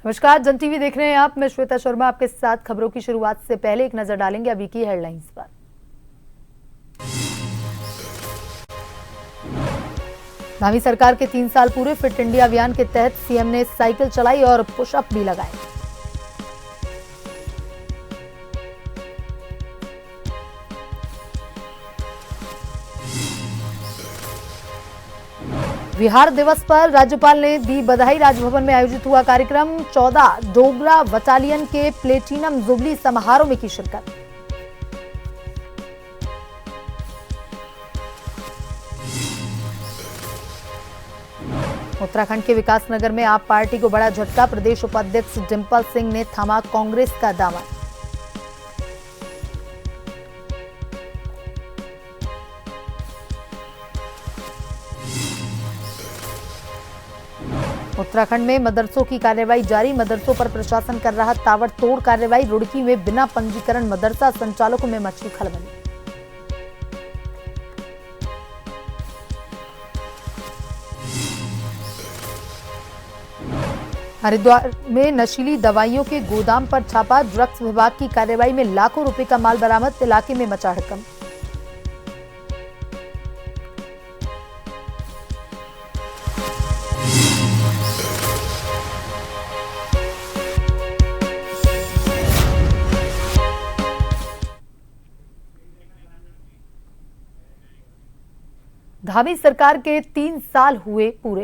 नमस्कार, जन टीवी देख रहे हैं आप। मैं श्वेता शर्मा आपके साथ। खबरों की शुरुआत से पहले एक नजर डालेंगे अभी की हेडलाइंस पर। धामी सरकार के 3 साल पूरे। फिट इंडिया अभियान के तहत सीएम ने साइकिल चलाई और पुशअप भी लगाए। बिहार दिवस पर राज्यपाल ने दी बधाई। राजभवन में आयोजित हुआ कार्यक्रम। 14 डोगरा बटालियन के प्लेटिनम जुबली समारोह में की शिरकत। उत्तराखंड के विकासनगर में आप पार्टी को बड़ा झटका। प्रदेश उपाध्यक्ष डिंपल सिंह ने थामा कांग्रेस का दामन। उत्तराखंड में मदरसों की कार्रवाई जारी। मदरसों पर प्रशासन कर रहा ताबड़तोड़ कार्रवाई। रुड़की में बिना पंजीकरण मदरसा संचालकों में मची खलबली। हरिद्वार में नशीली दवाइयों के गोदाम पर छापा। ड्रग्स विभाग की कार्रवाई में लाखों रुपए का माल बरामद। इलाके में मचा हड़कंप। धामी सरकार के 3 साल हुए पूरे।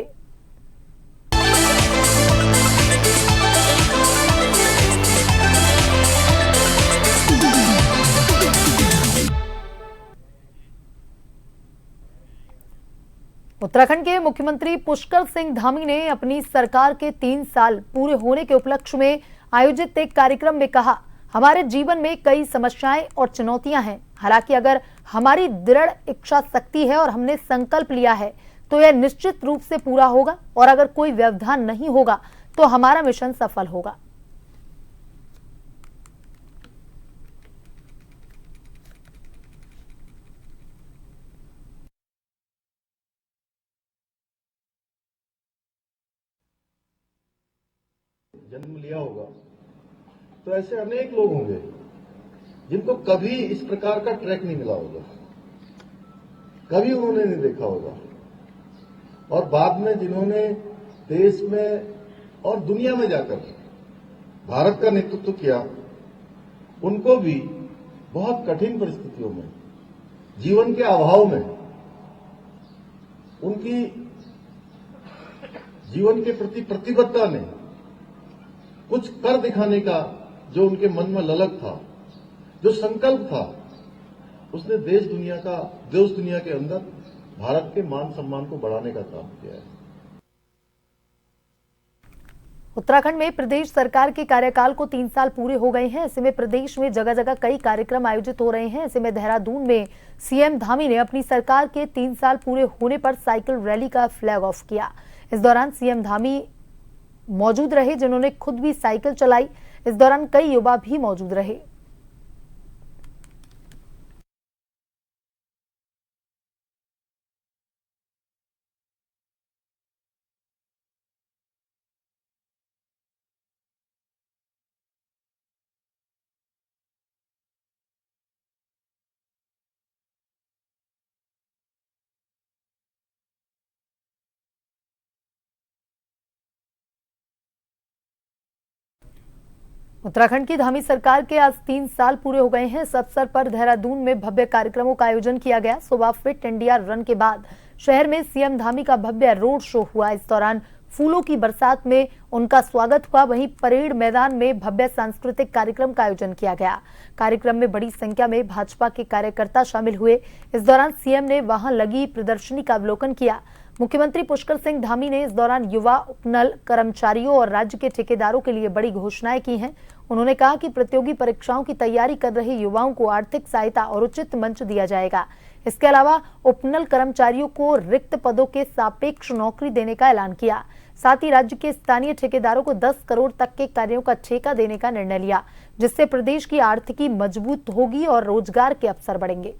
उत्तराखंड के मुख्यमंत्री पुष्कर सिंह धामी ने अपनी सरकार के 3 साल पूरे होने के उपलक्ष्य में आयोजित एक कार्यक्रम में कहा, हमारे जीवन में कई समस्याएं और चुनौतियां हैं। हालांकि अगर हमारी दृढ़ इच्छा शक्ति है और हमने संकल्प लिया है तो यह निश्चित रूप से पूरा होगा। और अगर कोई व्यवधान नहीं होगा तो हमारा मिशन सफल होगा। जन्म लिया होगा तो ऐसे अनेक लोग होंगे जिनको कभी इस प्रकार का ट्रैक नहीं मिला होगा, कभी उन्होंने नहीं देखा होगा। और बाद में जिन्होंने देश में और दुनिया में जाकर भारत का नेतृत्व किया, उनको भी बहुत कठिन परिस्थितियों में, जीवन के अभाव में, उनकी जीवन के प्रति प्रतिबद्धता ने कुछ कर दिखाने का जो उनके मन में ललक था, जो संकल्प था, उसने देश दुनिया के अंदर भारत के मान सम्मान को बढ़ाने का काम किया है। उत्तराखंड में प्रदेश सरकार के कार्यकाल को 3 साल पूरे हो गए हैं। ऐसे में प्रदेश में जगह जगह कई कार्यक्रम आयोजित हो रहे हैं। ऐसे में देहरादून में सीएम धामी ने अपनी सरकार के 3 साल पूरे होने पर साइकिल रैली का फ्लैग ऑफ किया। इस दौरान सीएम धामी मौजूद रहे, जिन्होंने खुद भी साइकिल चलाई। इस दौरान कई युवा भी मौजूद रहे। उत्तराखंड की धामी सरकार के आज 3 साल पूरे हो गए हैं। इस अवसर पर देहरादून में भव्य कार्यक्रमों का आयोजन किया गया। सुबह फिट इंडिया रन के बाद शहर में सीएम धामी का भव्य रोड शो हुआ। इस दौरान फूलों की बरसात में उनका स्वागत हुआ। वहीं परेड मैदान में भव्य सांस्कृतिक कार्यक्रम का आयोजन किया गया। कार्यक्रम में बड़ी संख्या में भाजपा के कार्यकर्ता शामिल हुए। इस दौरान सीएम ने वहां लगी प्रदर्शनी का अवलोकन किया। मुख्यमंत्री पुष्कर सिंह धामी ने इस दौरान युवा, उपनल कर्मचारियों और राज्य के ठेकेदारों के लिए बड़ी घोषणाएं की हैं। उन्होंने कहा कि प्रतियोगी परीक्षाओं की तैयारी कर रहे युवाओं को आर्थिक सहायता और उचित मंच दिया जाएगा। इसके अलावा उपनल कर्मचारियों को रिक्त पदों के सापेक्ष नौकरी देने का ऐलान किया। साथ ही राज्य के स्थानीय ठेकेदारों को 10 करोड़ तक के कार्यों का ठेका देने का निर्णय लिया, जिससे प्रदेश की आर्थिकी मजबूत होगी और रोजगार के अवसर बढ़ेंगे।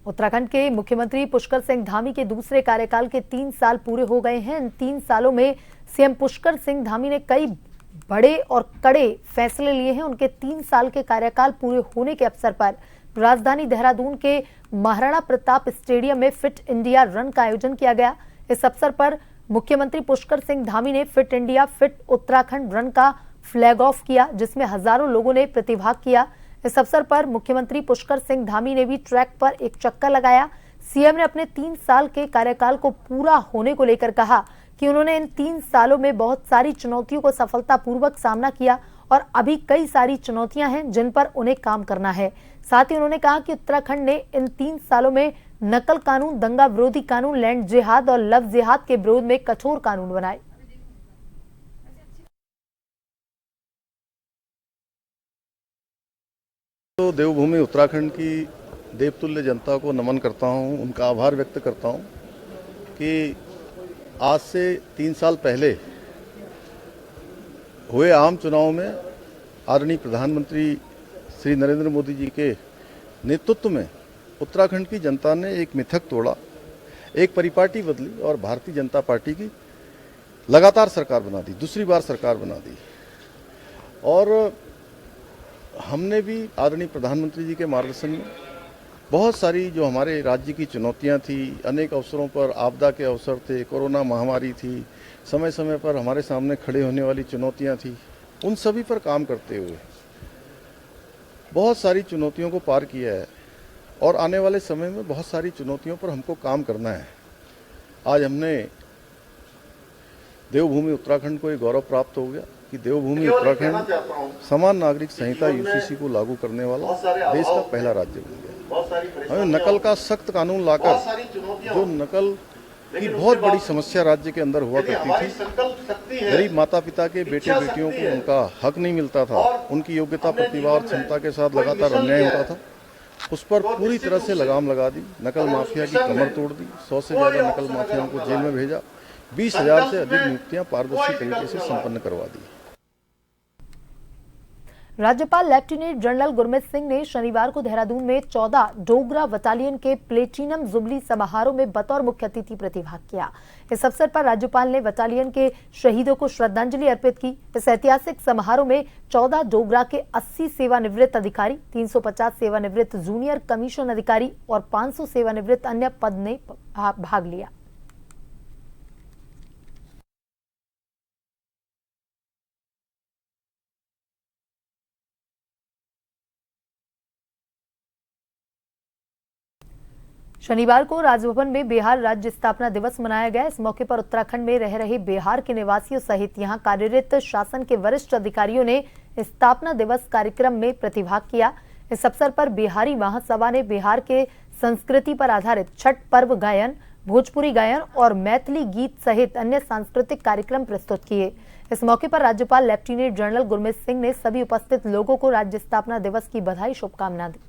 उत्तराखंड के मुख्यमंत्री पुष्कर सिंह धामी के दूसरे कार्यकाल के 3 साल पूरे हो गए हैं। इन 3 सालों में सीएम पुष्कर सिंह धामी ने कई बड़े और कड़े फैसले लिए हैं। उनके 3 साल के कार्यकाल पूरे होने के अवसर पर राजधानी देहरादून के महाराणा प्रताप स्टेडियम में फिट इंडिया रन का आयोजन किया गया। इस अवसर पर मुख्यमंत्री पुष्कर सिंह धामी ने fit India fit Uttarakhand run का फ्लैग ऑफ किया, जिसमें हजारों लोगों ने प्रतिभाग किया। इस अवसर पर मुख्यमंत्री पुष्कर सिंह धामी ने भी ट्रैक पर एक चक्कर लगाया। सीएम ने अपने 3 साल के कार्यकाल को पूरा होने को लेकर कहा कि उन्होंने इन 3 सालों में बहुत सारी चुनौतियों को सफलतापूर्वक सामना किया और अभी कई सारी चुनौतियां हैं जिन पर उन्हें काम करना है। साथ ही उन्होंने कहा कि उत्तराखंड ने इन 3 सालों में नकल कानून, दंगा विरोधी कानून, लैंड जिहाद और लव जिहाद के विरोध में कठोर कानून बनाए। तो देवभूमि उत्तराखंड की देवतुल्य जनता को नमन करता हूं, उनका आभार व्यक्त करता हूं कि आज से 3 साल पहले हुए आम चुनाव में आदरणीय प्रधानमंत्री श्री नरेंद्र मोदी जी के नेतृत्व में उत्तराखंड की जनता ने एक मिथक तोड़ा, एक परिपाटी बदली और भारतीय जनता पार्टी की लगातार सरकार बना दी, दूसरी बार सरकार बना दी। और हमने भी आदरणीय प्रधानमंत्री जी के मार्गदर्शन में बहुत सारी जो हमारे राज्य की चुनौतियां थी, अनेक अवसरों पर आपदा के अवसर थे, कोरोना महामारी थी, समय समय पर हमारे सामने खड़े होने वाली चुनौतियां थी, उन सभी पर काम करते हुए बहुत सारी चुनौतियों को पार किया है और आने वाले समय में बहुत सारी चुनौतियों पर हमको काम करना है। आज हमने देवभूमि उत्तराखंड को एक गौरव प्राप्त हो गया कि देवभूमि उत्तराखंड समान नागरिक संहिता यूसीसी को लागू करने वाला देश का पहला राज्य बन गया। हमें नकल का सख्त कानून लाकर, जो नकल की बहुत बड़ी समस्या राज्य के अंदर हुआ करती थी, गरीब माता पिता के बेटे बेटियों को उनका हक नहीं मिलता था, उनकी योग्यता, प्रतिभा और क्षमता के साथ लगातार अन्याय होता था, उस पर पूरी तरह से लगाम लगा दी। नकल माफिया की कमर तोड़ दी, 100 से ज्यादा नकल माफियाओं को जेल में भेजा, 20,000 से अधिक नियुक्तियां पारदर्शी तरीके से संपन्न करवा दी। राज्यपाल लेफ्टिनेंट जनरल गुरमीत सिंह ने शनिवार को देहरादून में 14 डोगरा बटालियन के प्लेटिनम जुबली समारोह में बतौर मुख्य अतिथि प्रतिभाग किया। इस अवसर पर राज्यपाल ने बटालियन के शहीदों को श्रद्धांजलि अर्पित की। इस ऐतिहासिक समारोह में 14 डोगरा के 80 सेवानिवृत्त अधिकारी, 350 सेवानिवृत्त जूनियर कमीशन अधिकारी और 500 सेवानिवृत्त अन्य पद ने भाग लिया। शनिवार को राजभवन में बिहार राज्य स्थापना दिवस मनाया गया। इस मौके पर उत्तराखंड में रह रहे बिहार के निवासियों सहित यहां कार्यरत शासन के वरिष्ठ अधिकारियों ने स्थापना दिवस कार्यक्रम में प्रतिभाग किया। इस अवसर पर बिहारी महासभा ने बिहार के संस्कृति पर आधारित छठ पर्व गायन, भोजपुरी गायन और मैथिली गीत सहित अन्य सांस्कृतिक कार्यक्रम प्रस्तुत किए। इस मौके पर राज्यपाल लेफ्टिनेंट जनरल गुरमीत सिंह ने सभी उपस्थित लोगों को राज्य स्थापना दिवस की बधाई, शुभकामनाएं दी।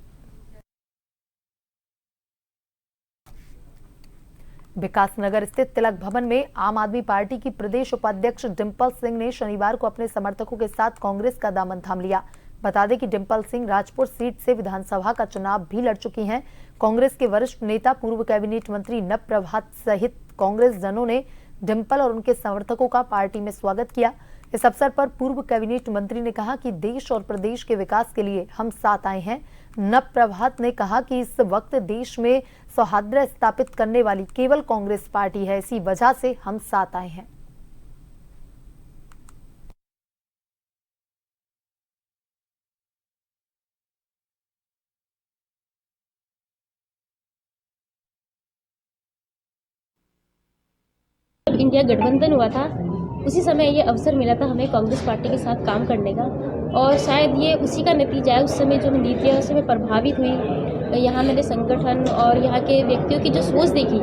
विकासनगर स्थित तिलक भवन में आम आदमी पार्टी की प्रदेश उपाध्यक्ष डिंपल सिंह ने शनिवार को अपने समर्थकों के साथ कांग्रेस का दामन थाम लिया। बता दें कि डिंपल सिंह राजपुर सीट से विधानसभा का चुनाव भी लड़ चुकी हैं। कांग्रेस के वरिष्ठ नेता, पूर्व कैबिनेट मंत्री नव प्रभात सहित कांग्रेस जनों ने डिंपल और उनके समर्थकों का पार्टी में स्वागत किया। इस अवसर पर पूर्व कैबिनेट मंत्री ने कहा कि देश और प्रदेश के विकास के लिए हम साथ आए हैं। नव प्रभात ने कहा कि इस वक्त देश में सौहार्द स्थापित करने वाली केवल कांग्रेस पार्टी है, इसी वजह से हम साथ आए हैं। इंडिया गठबंधन हुआ था, उसी समय ये अवसर मिला था हमें कांग्रेस पार्टी के साथ काम करने का, और शायद ये उसी का नतीजा है। उस समय जो नीतियाँ उससे मैं प्रभावित हुई, यहाँ मैंने संगठन और यहाँ के व्यक्तियों की जो सोच देखी,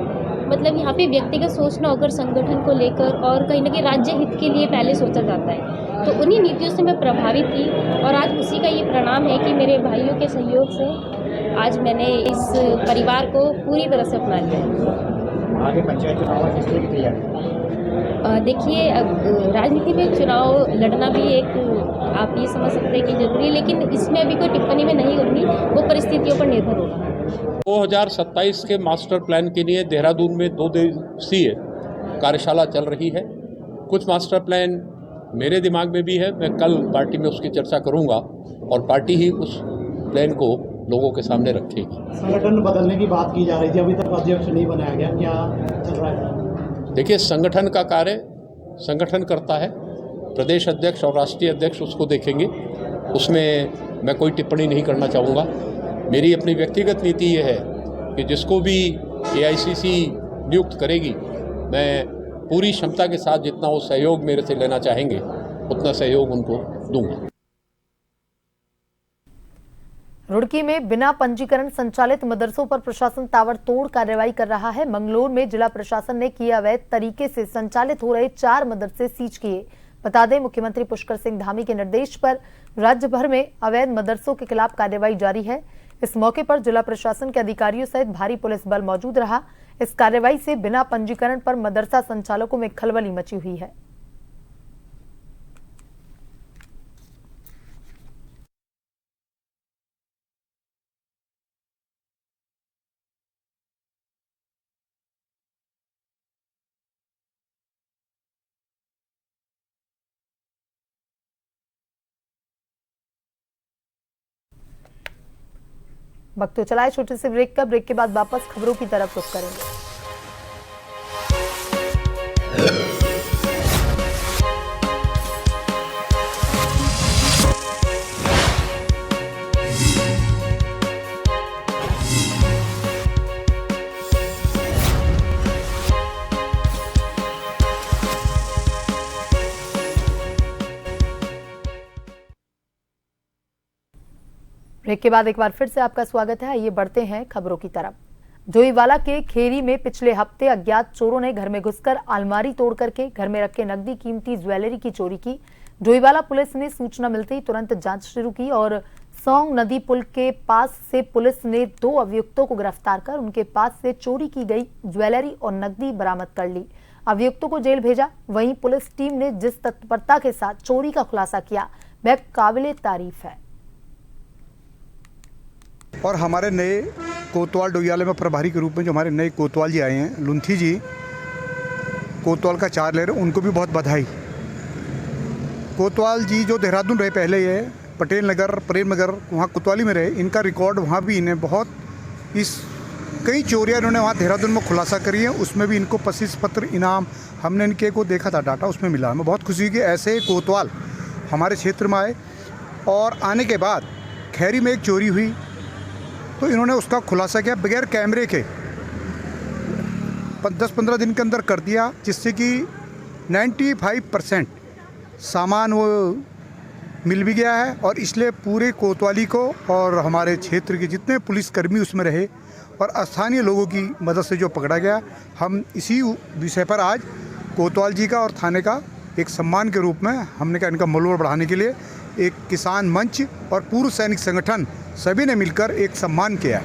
मतलब यहाँ पे व्यक्तिगत सोचना होकर संगठन को लेकर और कहीं ना कहीं राज्य हित के लिए पहले सोचा जाता है, तो उन्हीं नीतियों से मैं प्रभावित थी और आज उसी का ये परिणाम है कि मेरे भाइयों के सहयोग से आज मैंने इस परिवार को पूरी तरह से अपना लिया। आगे पंचायत चुनाव किस तरह की तैयारी? देखिए, राजनीति में चुनाव लड़ना भी एक आप ये समझ सकते हैं कि जरूरी है, लेकिन इसमें अभी कोई टिप्पणी में नहीं होगी, वो परिस्थितियों पर निर्भर होगा। 2027 के मास्टर प्लान के लिए देहरादून में 2 दिवसीय कार्यशाला चल रही है। कुछ मास्टर प्लान मेरे दिमाग में भी है, मैं कल पार्टी में उसकी चर्चा करूंगा और पार्टी ही उस प्लान को लोगों के सामने रखेगी। संगठन बदलने की बात की जा रही थी, अभी तक अध्यक्ष नहीं बनाया गया, क्या चल रहा है? देखिए, संगठन का कार्य संगठन करता है, प्रदेश अध्यक्ष और राष्ट्रीय अध्यक्ष उसको देखेंगे, उसमें मैं कोई टिप्पणी नहीं करना चाहूँगा। मेरी अपनी व्यक्तिगत नीति ये है कि जिसको भी AICC नियुक्त करेगी, मैं पूरी क्षमता के साथ जितना वो सहयोग मेरे से लेना चाहेंगे उतना सहयोग उनको दूंगा। रुड़की में बिना पंजीकरण संचालित मदरसों पर प्रशासन ताबड़तोड़ कार्रवाई कर रहा है। मंगलोर में जिला प्रशासन ने किया अवैध तरीके से संचालित हो रहे 4 मदरसे सीज किए। बता दें, मुख्यमंत्री पुष्कर सिंह धामी के निर्देश पर राज्य भर में अवैध मदरसों के खिलाफ कार्रवाई जारी है। इस मौके पर जिला प्रशासन के अधिकारियों सहित भारी पुलिस बल मौजूद रहा। इस कार्रवाई से बिना पंजीकरण पर मदरसा संचालकों में खलबली मची हुई है। वक्त तो चला है छोटे से ब्रेक का। ब्रेक के बाद वापस खबरों की तरफ रुख करेंगे। ब्रेक के बाद एक बार फिर से आपका स्वागत है। आइए बढ़ते हैं खबरों की तरफ। जोईवाला के खेरी में पिछले हफ्ते अज्ञात चोरों ने घर में घुसकर अलमारी तोड़ करके घर में रखे नकदी कीमती ज्वेलरी की चोरी की। जोईवाला पुलिस ने सूचना मिलते ही तुरंत जांच शुरू की और सौंग नदी पुल के पास से पुलिस ने 2 अभियुक्तों को गिरफ्तार कर उनके पास से चोरी की गई ज्वेलरी और नकदी बरामद कर ली। अभियुक्तों को जेल भेजा। वहीं पुलिस टीम ने जिस तत्परता के साथ चोरी का खुलासा किया वह काबिले तारीफ है। और हमारे नए कोतवाल डोईवाला में प्रभारी के रूप में जो हमारे नए कोतवाल जी आए हैं, लुंथी जी कोतवाल का चार्ज ले रहे हैं, उनको भी बहुत बधाई। कोतवाल जी जो देहरादून रहे पहले, ये पटेल नगर प्रेम नगर वहाँ कोतवाली में रहे, इनका रिकॉर्ड वहाँ भी इन्हें बहुत कई चोरियाँ इन्होंने वहाँ देहरादून में खुलासा करी है। उसमें भी इनको 25 पत्र इनाम हमने इनके को देखा था, डाटा उसमें मिला। हमें बहुत खुशी हुई कि ऐसे कोतवाल हमारे क्षेत्र में आए। और आने के बाद खैरी में एक चोरी हुई तो इन्होंने उसका खुलासा किया बगैर कैमरे के, 10-15 दिन के अंदर कर दिया, जिससे कि 95% सामान वो मिल भी गया है। और इसलिए पूरे कोतवाली को और हमारे क्षेत्र के जितने पुलिसकर्मी उसमें रहे और स्थानीय लोगों की मदद से जो पकड़ा गया, हम इसी विषय पर आज कोतवाल जी का और थाने का एक सम्मान के रूप में हमने कहा इनका मनोबल बढ़ाने के लिए एक किसान मंच और पूर्व सैनिक संगठन सभी ने मिलकर एक सम्मान किया।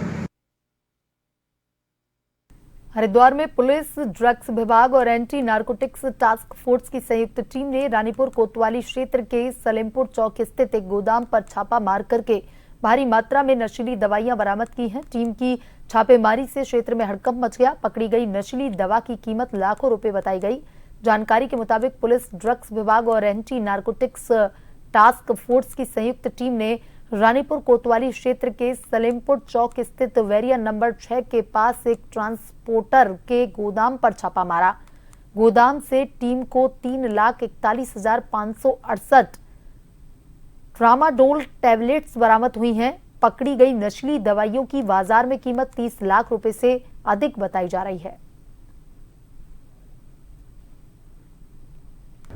हरिद्वार में पुलिस, ड्रग्स विभाग और एंटी नारकोटिक्स टास्क फोर्स की संयुक्त टीम ने रानीपुर कोतवाली क्षेत्र के सलेमपुर चौक स्थित एक गोदाम पर छापा मार करके भारी मात्रा में नशीली दवाइयां बरामद की हैं। टीम की छापेमारी से क्षेत्र में हड़कंप मच गया। पकड़ी गई नशीली दवा की कीमत लाखों रुपए बताई गई। जानकारी के मुताबिक पुलिस, ड्रग्स विभाग और एंटी नारकोटिक्स टास्क फोर्स की संयुक्त टीम ने रानीपुर कोतवाली क्षेत्र के सलेमपुर चौक स्थित वेरिया नंबर 6 के पास एक ट्रांसपोर्टर के गोदाम पर छापा मारा। गोदाम से टीम को 3,41,568 ट्रामाडोल टैबलेट्स बरामद हुई हैं। पकड़ी गई नशीली दवाइयों की बाजार में कीमत 30 लाख रुपए से अधिक बताई जा रही है।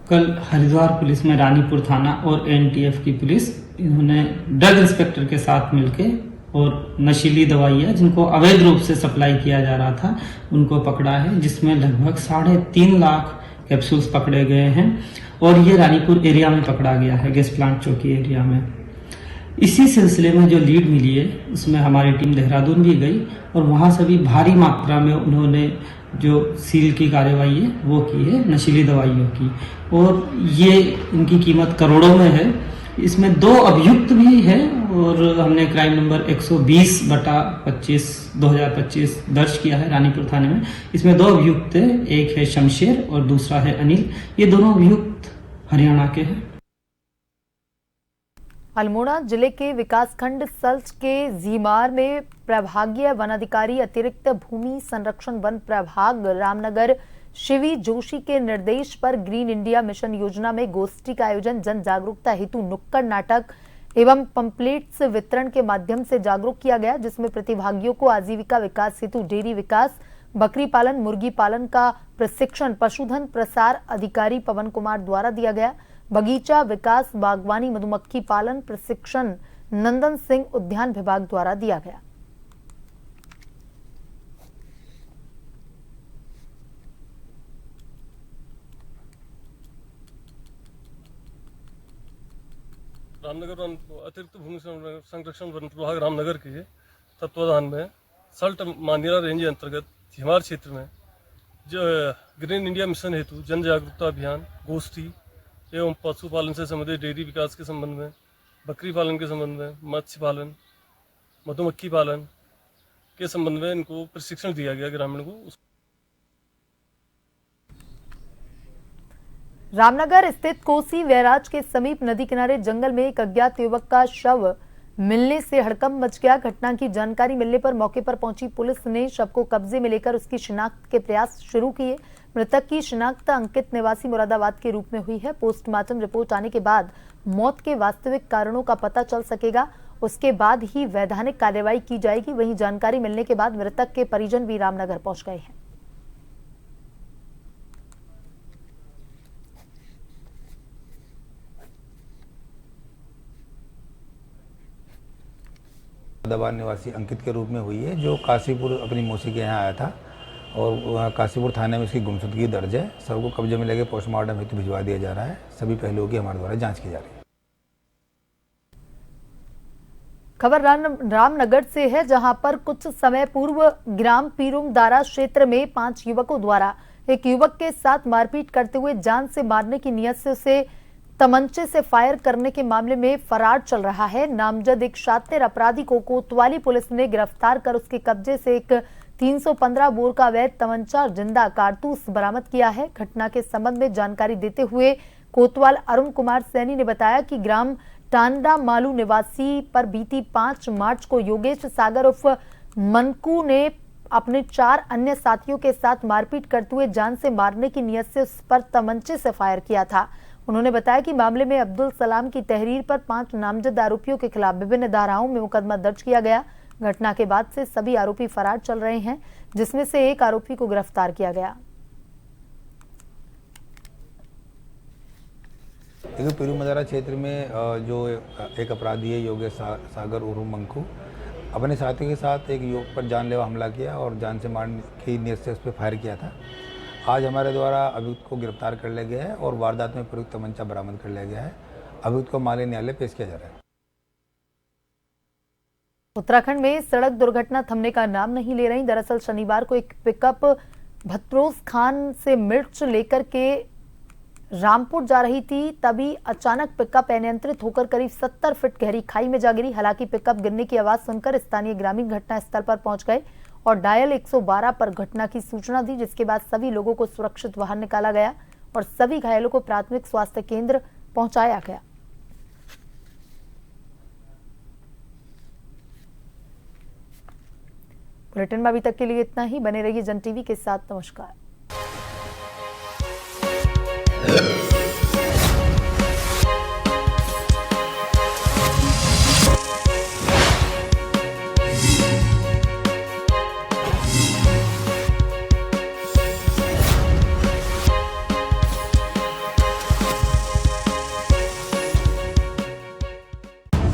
कल हरिद्वार पुलिस में रानीपुर थाना और NTF की पुलिस, इन्होंने ड्रग इंस्पेक्टर के साथ मिलके और नशीली दवाइयाँ जिनको अवैध रूप से सप्लाई किया जा रहा था उनको पकड़ा है, जिसमें लगभग 3.5 लाख कैप्सूल्स पकड़े गए हैं। और ये रानीपुर एरिया में पकड़ा गया है, गैस प्लांट चौकी एरिया में। इसी सिलसिले में जो लीड मिली है उसमें हमारी टीम देहरादून भी गई और वहाँ से भी भारी मात्रा में उन्होंने जो सील की कार्रवाई है वो की है नशीली दवाइयों की, और ये इनकी कीमत करोड़ों में है। इसमें 2 अभियुक्त भी हैं और हमने क्राइम नंबर 120/25 2025 दर्ज किया है रानीपुर थाने में। इसमें 2 अभियुक्त थे, एक है शमशेर और दूसरा है अनिल। ये दोनों अभियुक्त हरियाणा के हैं। अल्मोड़ा जिले के विकासखंड सल्च के जीमार में प्रभागीय वनाधिकारी अतिरिक्त भूमि संरक्षण वन प्रभाग रामनगर शिवी जोशी के निर्देश पर ग्रीन इंडिया मिशन योजना में गोष्ठी का आयोजन जन जागरूकता हेतु नुक्कड़ नाटक एवं पंपलेट्स वितरण के माध्यम से जागरूक किया गया, जिसमें प्रतिभागियों को आजीविका विकास हेतु डेयरी विकास, बकरी पालन, मुर्गी पालन का प्रशिक्षण पशुधन प्रसार अधिकारी पवन कुमार द्वारा दिया गया। बगीचा विकास, बागवानी, मधुमक्खी पालन प्रशिक्षण नंदन सिंह उद्यान विभाग द्वारा दिया गया। रामनगर अतिरिक्त भूमि संरक्षण वन प्रभाग रामनगर के तत्वाधान में सल्ट मानिरा रेंज अंतर्गत झिमार क्षेत्र में जो ग्रीन इंडिया मिशन हेतु जन जागरूकता अभियान, गोष्ठी एवं पशुपालन से संबंधित डेयरी विकास के संबंध में, बकरी पालन के संबंध में, मत्स्य पालन, मधुमक्खी पालन के संबंध में इनको प्रशिक्षण दिया गया ग्रामीण को। रामनगर स्थित कोसी बैराज के समीप नदी किनारे जंगल में एक अज्ञात युवक का शव मिलने से हड़कंप मच गया। घटना की जानकारी मिलने पर मौके पर पहुंची पुलिस ने शव को कब्जे में लेकर उसकी शिनाख्त के प्रयास शुरू किए। मृतक की शिनाख्त अंकित निवासी मुरादाबाद के रूप में हुई है। पोस्टमार्टम रिपोर्ट आने के बाद मौत के वास्तविक कारणों का पता चल सकेगा, उसके बाद ही वैधानिक कार्रवाई की जाएगी। वहीं जानकारी मिलने के बाद मृतक के परिजन भी रामनगर पहुंच गए हैं। मुरादाबाद निवासी अंकित के रूप में हुई है, जो काशीपुर अपनी मौसी के यहाँ आया था और काशीपुर थाने में इसकी गुमशुदगी दर्ज है। सबको कब्जे में लेके पोस्टमार्टम हेतु भिजवा दिया जा रहा है। सभी पहलुओं की हमारे द्वारा जांच की जा रही है। खबर रामनगर से है, जहां पर कुछ समय पूर्व ग्राम पीरुमदारा क्षेत्र में 5 युवकों द्वारा एक युवक के साथ मारपीट करते हुए जान से मारने की नियत से उसे तमंचे से फायर करने के मामले में फरार चल रहा है। नामजद एक शातिर अपराधी को कोतवाली पुलिस ने गिरफ्तार कर उसके कब्जे से एक 315 बोर का अवैध तमंचा और जिंदा कारतूस बरामद किया है। घटना के संबंध में जानकारी देते हुए कोतवाल अरुण कुमार सैनी ने बताया कि ग्राम टांडा मालू निवासी पर बीती 5 मार्च को योगेश सागर उर्फ मनकू ने अपने 4 अन्य साथियों के साथ मारपीट करते हुए जान से मारने की नियत से उस पर तमंचे से फायर किया था। उन्होंने बताया कि मामले में अब्दुल सलाम की तहरीर पर 5 नामजद आरोपियों के खिलाफ विभिन्न धाराओं में मुकदमा दर्ज किया गया। घटना के बाद से सभी आरोपी फरार चल रहे हैं, जिसमें से एक आरोपी को गिरफ्तार किया गया। पीरुमदारा क्षेत्र में जो एक अपराधी है योगेश सागर उर्फ मंकू, अपने साथियों के साथ एक युवक पर जानलेवा हमला किया और जान से मारने की नियत से उस पर फायर किया था। आज हमारे द्वारा अभियुक्त को गिरफ्तार कर लिया गया है और वारदात में प्रयुक्त तमंचा बरामद कर लिया गया है। अभियुक्त को माले न्यायालय पेश किया जा रहा है। उत्तराखंड में सड़क दुर्घटना थमने का नाम नहीं ले रही। दरअसल शनिवार को एक पिकअप भत्रोज खान से मिर्च लेकर के रामपुर जा रही थी, तभी अचानक पिकअप अनियंत्रित होकर करीब 70 फीट गहरी खाई में जा गिरी। हालांकि पिकअप गिरने की आवाज सुनकर स्थानीय ग्रामीण घटनास्थल पर पहुंच गए और डायल 112 पर घटना की सूचना दी, जिसके बाद सभी लोगों को सुरक्षित बाहर निकाला गया और सभी घायलों को प्राथमिक स्वास्थ्य केंद्र पहुंचाया गया। बुलेटिन में अभी तक के लिए इतना ही। बने रहिए जन टीवी के साथ। नमस्कार।